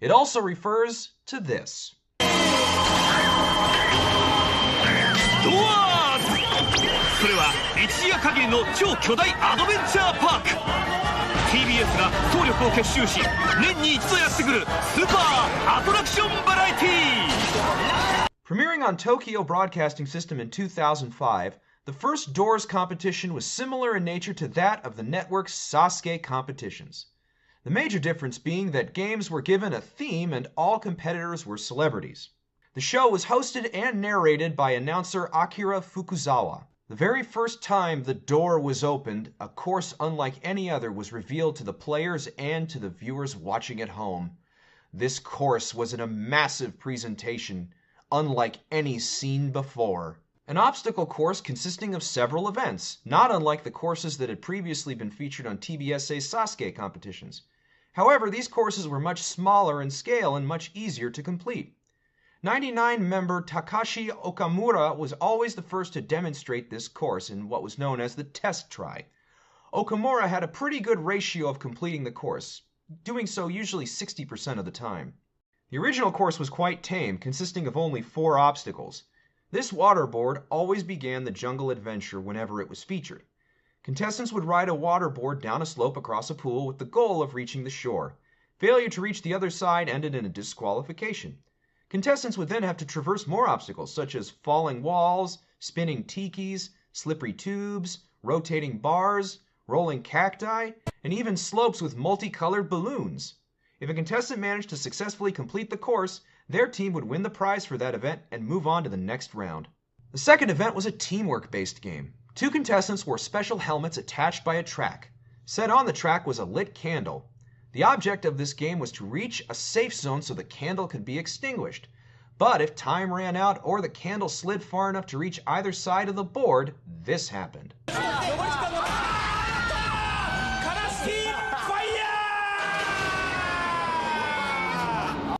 It also refers to this. Doors! それは一夜限りの超巨大アドベンチャーパーク TBS が総力を結集し年に一度やってくるスーパーアトラクションバラエティー Premiering on Tokyo Broadcasting System in 2005, the first Doors competition was similar in nature to that of the network's Sasuke competitions. The major difference being that games were given a theme and all competitors were celebrities. The show was hosted and narrated by announcer Akira Fukuzawa. The very first time the door was opened, a course unlike any other was revealed to the players and to the viewers watching at home. This course was in a massive presentation, unlike any seen before. An obstacle course consisting of several events, not unlike the courses that had previously been featured on TBSA's Sasuke competitions. However, these courses were much smaller in scale and much easier to complete. 99 member Takashi Okamura was always the first to demonstrate this course in what was known as the test try. Okamura had a pretty good ratio of completing the course, doing so usually 60% of the time. The original course was quite tame, consisting of only 4 obstacles. This waterboard always began the jungle adventure whenever it was featured. Contestants would ride a waterboard down a slope across a pool with the goal of reaching the shore. Failure to reach the other side ended in a disqualification. Contestants would then have to traverse more obstacles such as falling walls, spinning tikis, slippery tubes, rotating bars, rolling cacti, and even slopes with multicolored balloons. If a contestant managed to successfully complete the course, their team would win the prize for that event and move on to the next round. The second event was a teamwork-based game. 2 contestants wore special helmets attached by a track. Set on the track was a lit candle. The object of this game was to reach a safe zone so the candle could be extinguished. But if time ran out or the candle slid far enough to reach either side of the board, this happened.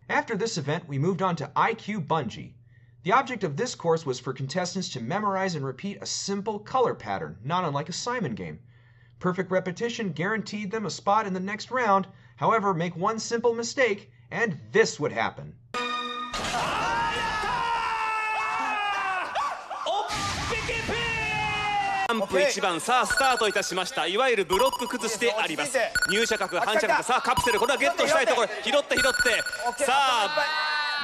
After this event, we moved on to IQ Bungee. The object of this course was for contestants to memorize and repeat a simple color pattern, not unlike a Simon game. Perfect repetition guaranteed them a spot in the next round. However, make one simple mistake, and this would happen. Okay. 1番さあスタートいたしました。いわゆるブロック崩しであります。入射角、反射角、さあカプセル、これはゲットしたいところ、拾ってさあ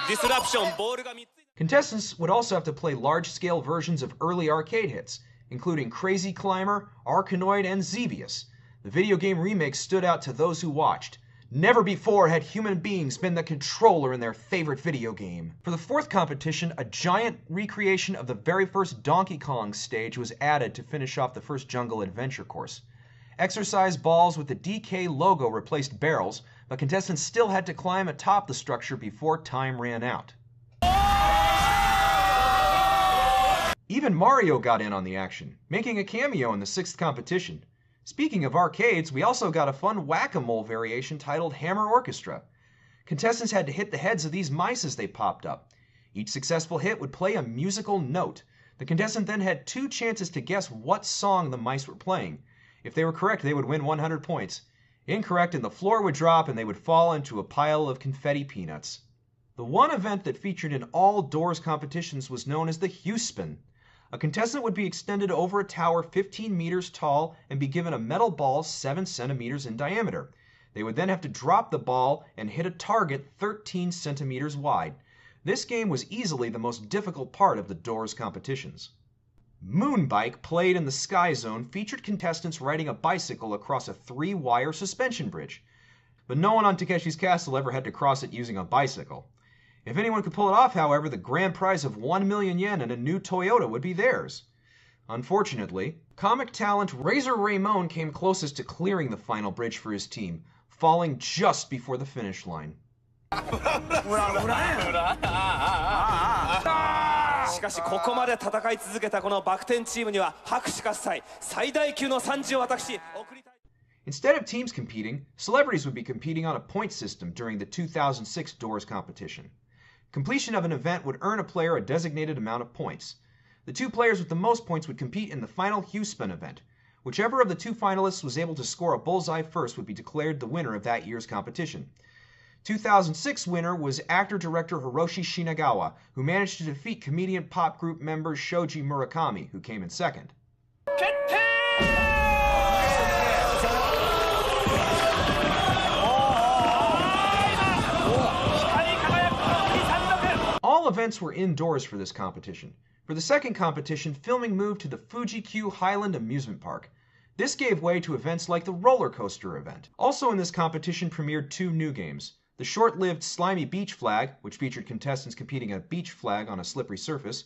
ディスラプション、ボールが3つ。Contestants would also have to play large-scale versions of early arcade hits, including Crazy Climber, Arkanoid, and Xevious. The video game remakes stood out to those who watched. Never before had human beings been the controller in their favorite video game. For the fourth competition, a giant recreation of the very first Donkey Kong stage was added to finish off the first Jungle Adventure course. Exercise balls with the DK logo replaced barrels, but contestants still had to climb atop the structure before time ran out. Even Mario got in on the action, making a cameo in the 6th competition. Speaking of arcades, we also got a fun whack-a-mole variation titled Hammer Orchestra. Contestants had to hit the heads of these mice as they popped up. Each successful hit would play a musical note. The contestant then had 2 chances to guess what song the mice were playing. If they were correct, they would win 100 points. Incorrect, and the floor would drop and they would fall into a pile of confetti peanuts. The one event that featured in all Doors competitions was known as the Hugh-Spin. A contestant would be extended over a tower 15 meters tall and be given a metal ball 7 centimeters in diameter. They would then have to drop the ball and hit a target 13 centimeters wide. This game was easily the most difficult part of the Doors competitions. Moonbike, played in the Sky Zone, featured contestants riding a bicycle across a 3-wire suspension bridge. But no one on Takeshi's Castle ever had to cross it using a bicycle. If anyone could pull it off, however, the grand prize of 1 million yen and a new Toyota would be theirs. Unfortunately, comic talent Razor Ramon came closest to clearing the final bridge for his team, falling just before the finish line. しかしここまで戦い続けたこのバク転チームには拍手喝采、最大級の賛辞を私送りたい。 Instead of teams competing, celebrities would be competing on a point system during the 2006 Doors competition. Completion of an event would earn a player a designated amount of points. The 2 players with the most points would compete in the final Hugh-Spin event. Whichever of the 2 finalists was able to score a bullseye first would be declared the winner of that year's competition. 2006 winner was actor-director Hiroshi Shinagawa, who managed to defeat comedian pop group member Shoji Murakami, who came in second. All events were indoors for this competition. For the second competition, filming moved to the Fuji-Q Highland Amusement Park. This gave way to events like the roller coaster event. Also in this competition premiered two new games. The short-lived Slimy Beach Flag, which featured contestants competing at a beach flag on a slippery surface,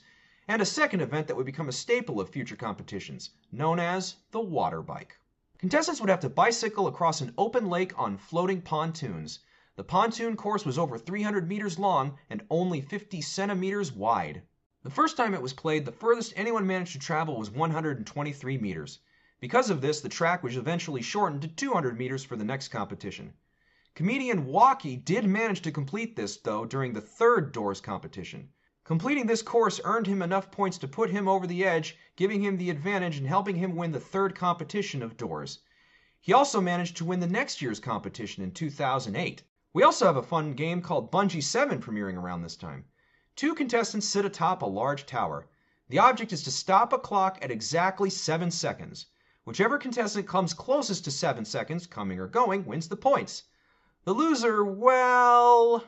and a second event that would become a staple of future competitions, known as the water bike. Contestants would have to bicycle across an open lake on floating pontoons. The pontoon course was over 300 meters long and only 50 centimeters wide. The first time it was played, the furthest anyone managed to travel was 123 meters. Because of this, the track was eventually shortened to 200 meters for the next competition. Comedian Walkie did manage to complete this, though, during the third Doors competition. Completing this course earned him enough points to put him over the edge, giving him the advantage and helping him win the third competition of Doors. He also managed to win the next year's competition in 2008. We also have a fun game called Bungee 7 premiering around this time. Two contestants sit atop a large tower. The object is to stop a clock at exactly 7 seconds. Whichever contestant comes closest to 7 seconds, coming or going, wins the points. The loser, well...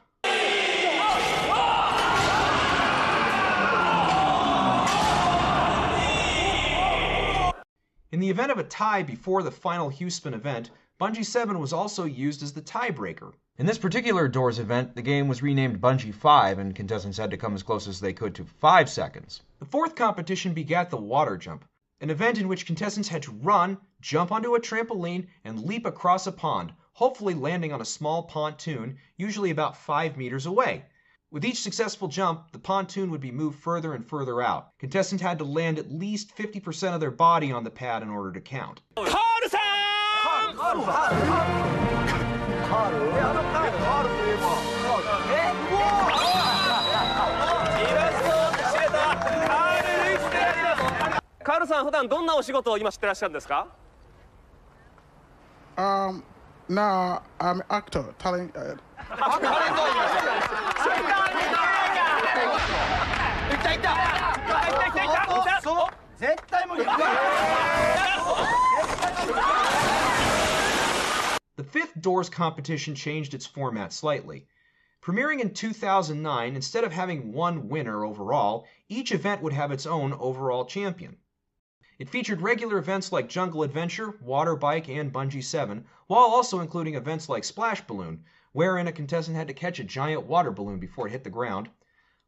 In the event of a tie before the final Hugh-spin event, Bungee 7 was also used as the tiebreaker. In this particular Doors event, the game was renamed Bungee 5, and contestants had to come as close as they could to 5 seconds. The fourth competition begat the water jump, an event in which contestants had to run, jump onto a trampoline, and leap across a pond, hopefully landing on a small pontoon, usually about 5 meters away. With each successful jump, the pontoon would be moved further and further out. Contestants had to land at least 50% of their body on the pad in order to count. Carl さん、普段どんなお仕事を今してらっしゃるんですか? Now I'm an actor, talent. The fifth Doors competition changed its format slightly. Premiering in 2009, instead of having one winner overall, each event would have its own overall champion. It featured regular events like Jungle Adventure, Water Bike, and Bungee 7, while also including events like Splash Balloon, wherein a contestant had to catch a giant water balloon before it hit the ground,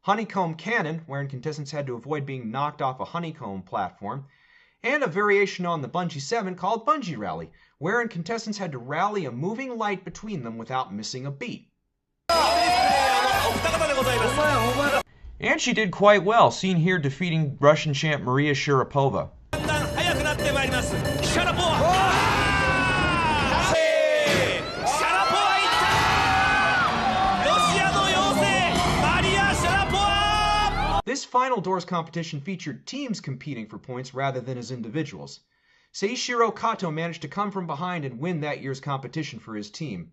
Honeycomb Cannon, wherein contestants had to avoid being knocked off a honeycomb platform, and a variation on the Bungee 7 called Bungee Rally, wherein contestants had to rally a moving light between them without missing a beat. And she did quite well, seen here defeating Russian champ Maria Sharapova. This final Doors competition featured teams competing for points rather than as individuals. Seishiro Kato managed to come from behind and win that year's competition for his team.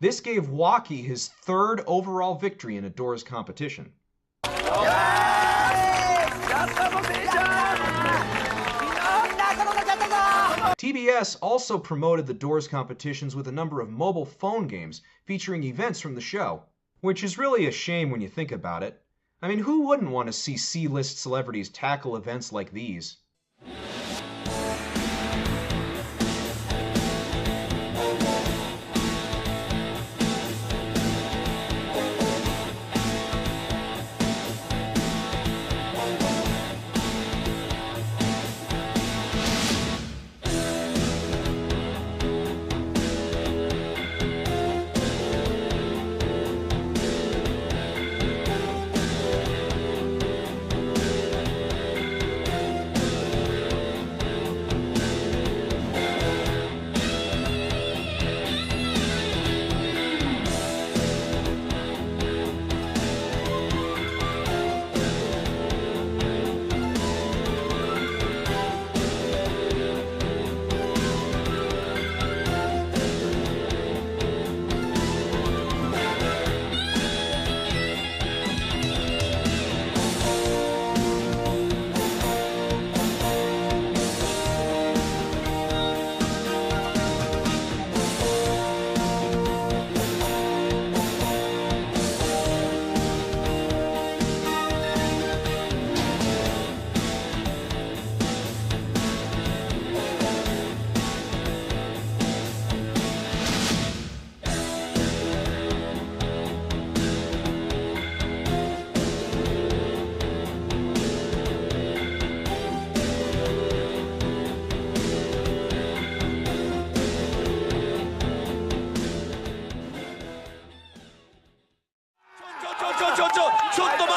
This gave Walkie his third overall victory in a Doors competition. TBS also promoted the Doors competitions with a number of mobile phone games featuring events from the show, which is really a shame when you think about it. I mean, who wouldn't want to see C-list celebrities tackle events like these? ちょっと